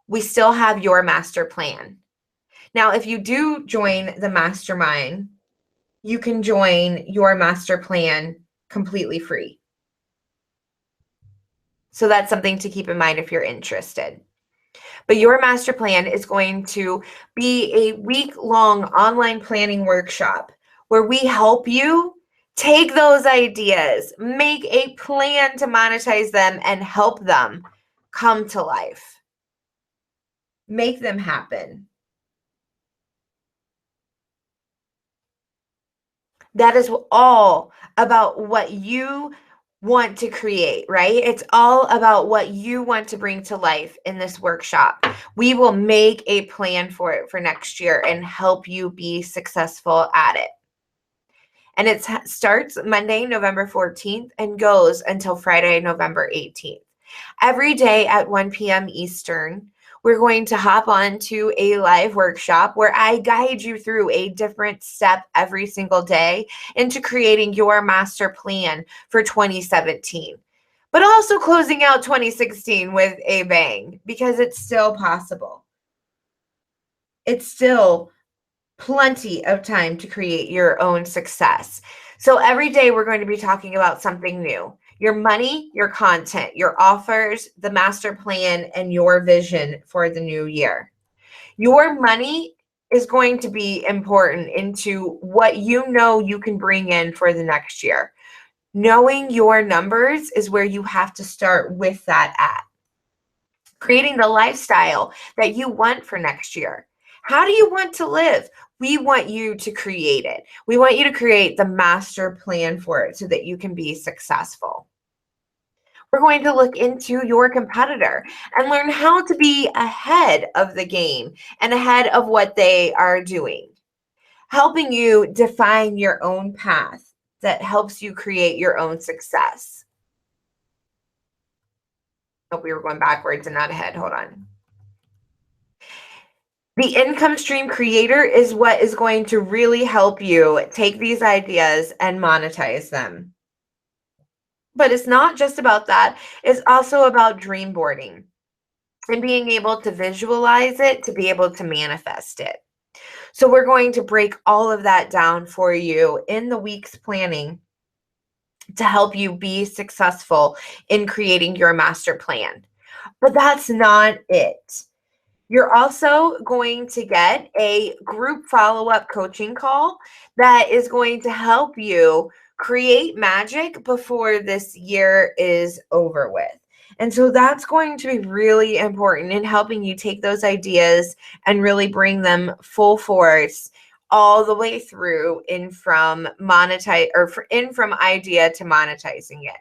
we still have your master plan. Now, if you do join the mastermind, you can join your master plan completely free. So that's something to keep in mind if you're interested. But your master plan is going to be a week-long online planning workshop where we help you take those ideas, make a plan to monetize them, and help them come to life. Make them happen. That is all about what you want to create, right? It's all about what you want to bring to life in this workshop. We will make a plan for it for next year and help you be successful at it. And it starts Monday, November 14th and goes until Friday, November 18th. Every day at 1 p.m. Eastern, we're going to hop on to a live workshop where I guide you through a different step every single day into creating your master plan for 2017, but also closing out 2016 with a bang, because it's still possible. It's still plenty of time to create your own success. So every day we're going to be talking about something new. Your money, your content, your offers, the master plan, and your vision for the new year. Your money is going to be important into what you know you can bring in for the next year. Knowing your numbers is where you have to start with that at. Creating the lifestyle that you want for next year. How do you want to live? We want you to create it. We want you to create the master plan for it so that you can be successful. We're going to look into your competitor and learn how to be ahead of the game and ahead of what they are doing, helping you define your own path that helps you create your own success. Oh, we were going backwards and not ahead. Hold on. The income stream creator is what is going to really help you take these ideas and monetize them. But it's not just about that. It's also about dream boarding and being able to visualize it to be able to manifest it. So we're going to break all of that down for you in the week's planning to help you be successful in creating your master plan. But that's not it. You're also going to get a group follow-up coaching call that is going to help you create magic before this year is over with. And so that's going to be really important in helping you take those ideas and really bring them full force all the way through in from idea to monetizing it.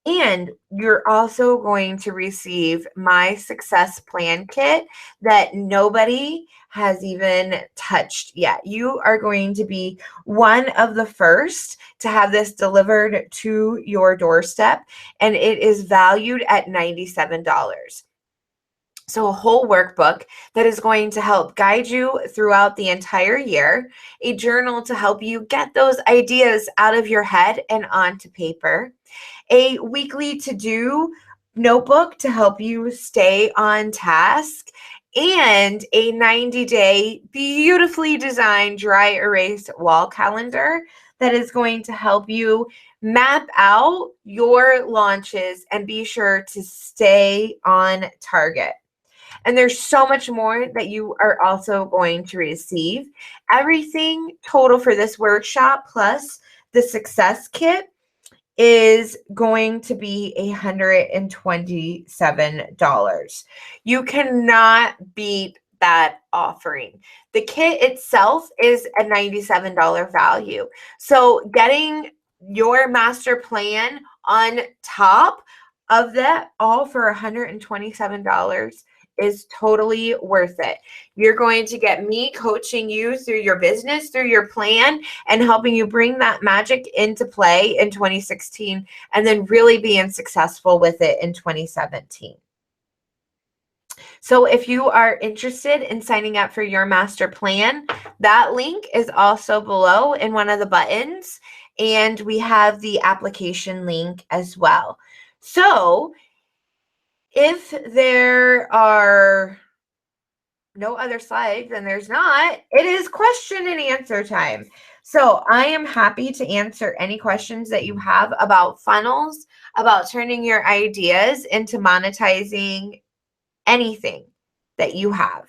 And you're also going to receive my success plan kit that nobody has even touched yet. You are going to be one of the first to have this delivered to your doorstep, and it is valued at $97. So a whole workbook that is going to help guide you throughout the entire year, a journal to help you get those ideas out of your head and onto paper, a weekly to-do notebook to help you stay on task, and a 90-day beautifully designed dry erase wall calendar that is going to help you map out your launches and be sure to stay on target. And there's so much more that you are also going to receive. Everything total for this workshop plus the success kit is going to be $127. You cannot beat that offering. The kit itself is a $97 value. So getting your master plan on top of that all for $127 is totally worth it. You're going to get me coaching you through your business, through your plan, and helping you bring that magic into play in 2016 and then really being successful with it in 2017. So if you are interested in signing up for your master plan, that link is also below in one of the buttons, and we have the application link as well. So if there are no other slides, and there's not, it is question and answer time. So I am happy to answer any questions that you have about funnels, about turning your ideas into monetizing anything that you have.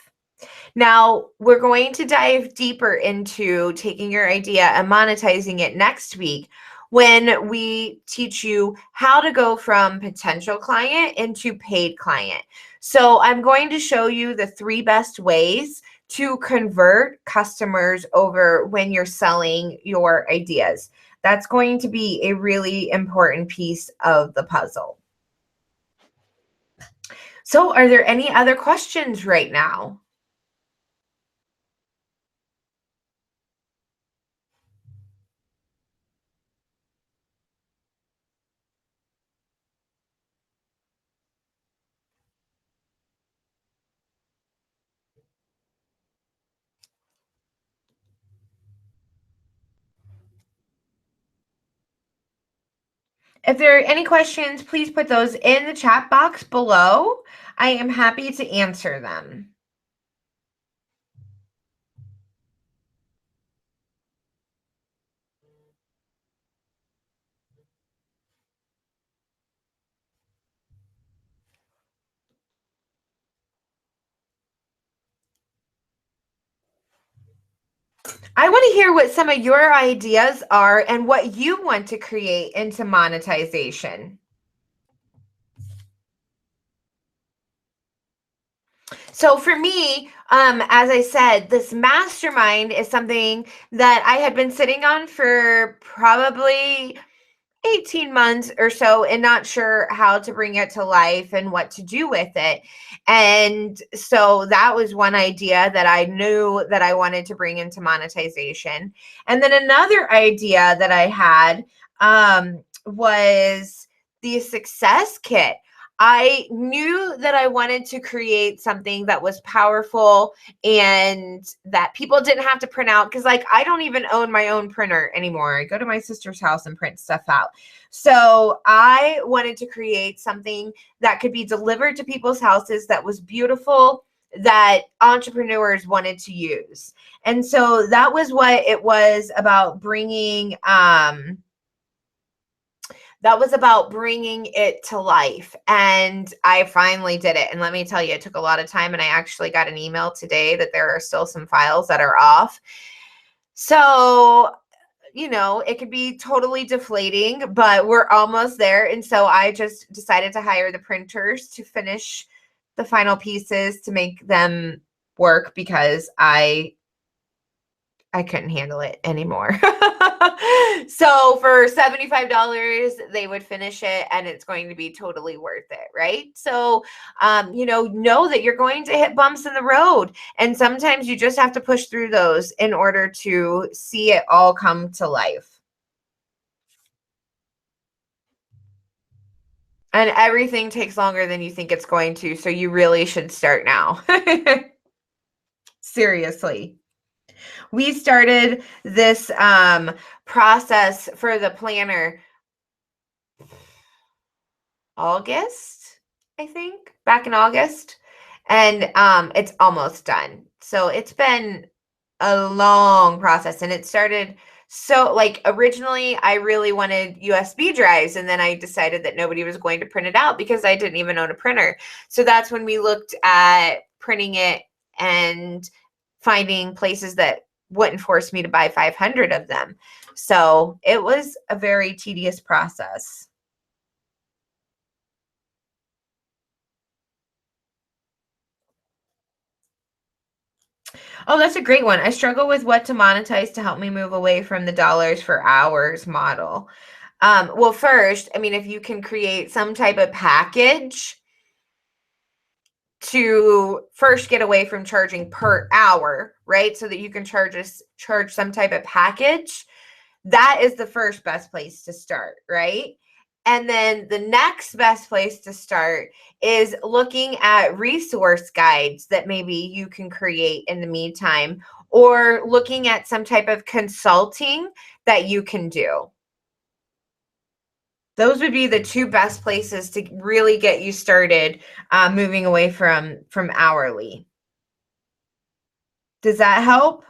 Now, we're going to dive deeper into taking your idea and monetizing it next week when we teach you how to go from potential client into paid client. So I'm going to show you the 3 best ways to convert customers over when you're selling your ideas. That's going to be a really important piece of the puzzle. So are there any other questions right now? If there are any questions, please put those in the chat box below. I am happy to answer them. I want to hear what some of your ideas are and what you want to create into monetization. So for me, as I said, this mastermind is something that I had been sitting on for probably 18 months or so and not sure how to bring it to life and what to do with it. And so that was one idea that I knew that I wanted to bring into monetization. And then another idea that I had was the success kit. I knew that I wanted to create something that was powerful and that people didn't have to print out, because like I don't even own my own printer anymore. I go to my sister's house and print stuff out. So I wanted to create something that could be delivered to people's houses that was beautiful, that entrepreneurs wanted to use. And so that was what it was about bringing it to life. And I finally did it. And let me tell you, it took a lot of time. And I actually got an email today that there are still some files that are off. So you know, it could be totally deflating, but we're almost there. And so I just decided to hire the printers to finish the final pieces to make them work because I couldn't handle it anymore. So for $75, they would finish it and it's going to be totally worth it, right? So, you know that you're going to hit bumps in the road. And sometimes you just have to push through those in order to see it all come to life. And everything takes longer than you think it's going to. So you really should start now. Seriously. We started this process for the planner August, I think, back in August. And it's almost done. So it's been a long process. And it started so, like, originally I really wanted USB drives, and then I decided that nobody was going to print it out because I didn't even own a printer. So that's when we looked at printing it and finding places that wouldn't force me to buy 500 of them. So it was a very tedious process. Oh, that's a great one. I struggle with what to monetize to help me move away from the dollars for hours model. Well, first, I mean, if you can create some type of package to first get away from charging per hour, right? So that you can charge some type of package. That is the first best place to start, right? And then the next best place to start is looking at resource guides that maybe you can create in the meantime, or looking at some type of consulting that you can do. Those would be the two best places to really get you started moving away from hourly. Does that help?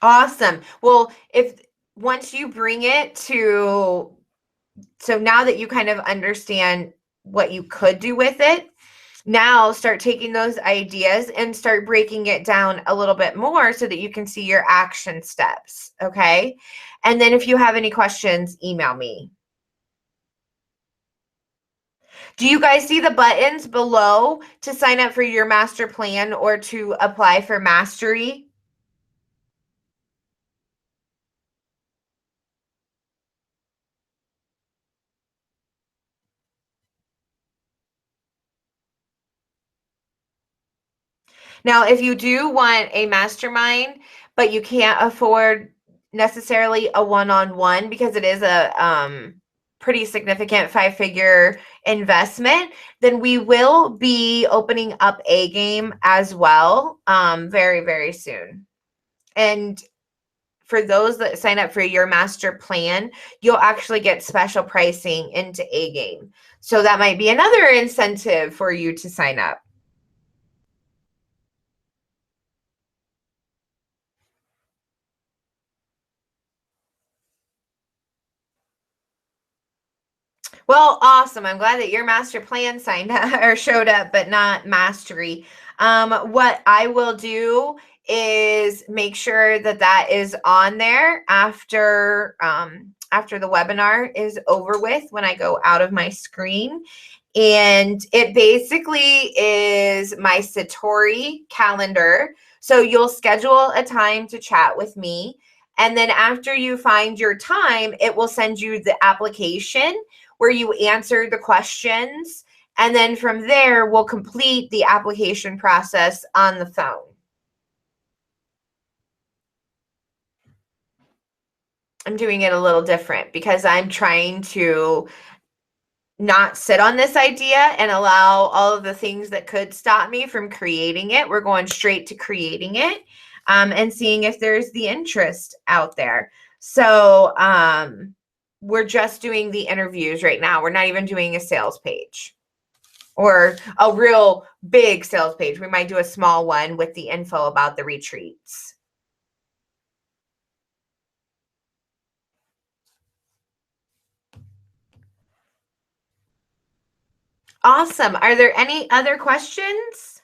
Awesome. Well, if once you bring it to, so now that you kind of understand what you could do with it, now start taking those ideas and start breaking it down a little bit more so that you can see your action steps. Okay. And then if you have any questions, email me. Do you guys see the buttons below to sign up for your master plan or to apply for mastery? Now, if you do want a mastermind, but you can't afford necessarily a one-on-one because it is a pretty significant 5-figure investment, then we will be opening up A Game as well very, very soon. And for those that sign up for your master plan, you'll actually get special pricing into A Game. So that might be another incentive for you to sign up. Well, awesome. I'm glad that your master plan signed up or showed up, but not mastery. What I will do is make sure that that is on there after the webinar is over with, when I go out of my screen. And it basically is my Satori calendar. So you'll schedule a time to chat with me. And then after you find your time, it will send you the application where you answer the questions. And then from there, we'll complete the application process on the phone. I'm doing it a little different because I'm trying to not sit on this idea and allow all of the things that could stop me from creating it. We're going straight to creating it and seeing if there's the interest out there. So we're just doing the interviews right now. We're not even doing a sales page or a real big sales page. We might do a small one with the info about the retreats. Awesome. Are there any other questions?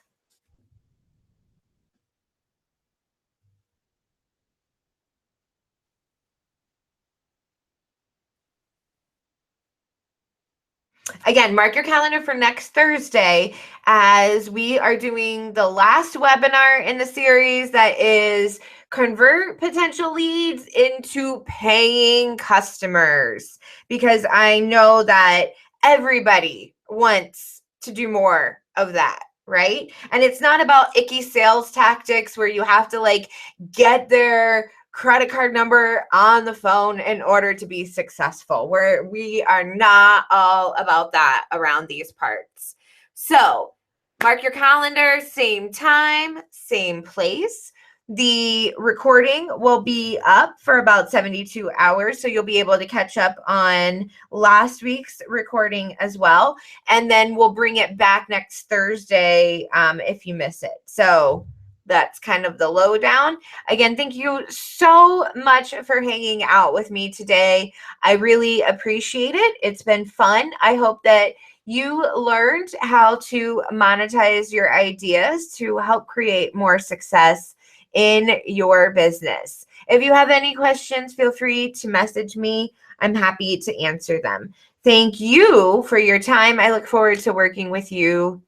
Again, mark your calendar for next Thursday as we are doing the last webinar in the series that is convert potential leads into paying customers, because I know that everybody wants to do more of that, right? And it's not about icky sales tactics where you have to like get their credit card number on the phone in order to be successful. We are not all about that around these parts. So mark your calendar, same time, same place. The recording will be up for about 72 hours, so you'll be able to catch up on last week's recording as well. And then we'll bring it back next Thursday if you miss it. So that's kind of the lowdown. Again, thank you so much for hanging out with me today. I really appreciate it. It's been fun. I hope that you learned how to monetize your ideas to help create more success in your business. If you have any questions, feel free to message me. I'm happy to answer them. Thank you for your time. I look forward to working with you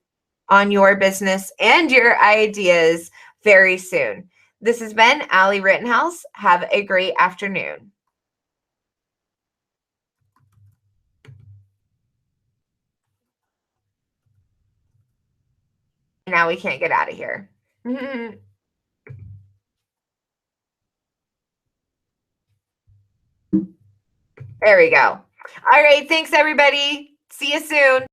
on your business and your ideas very soon. This has been Allie Rittenhouse. Have a great afternoon. Now we can't get out of here. There we go. All right. Thanks, everybody. See you soon.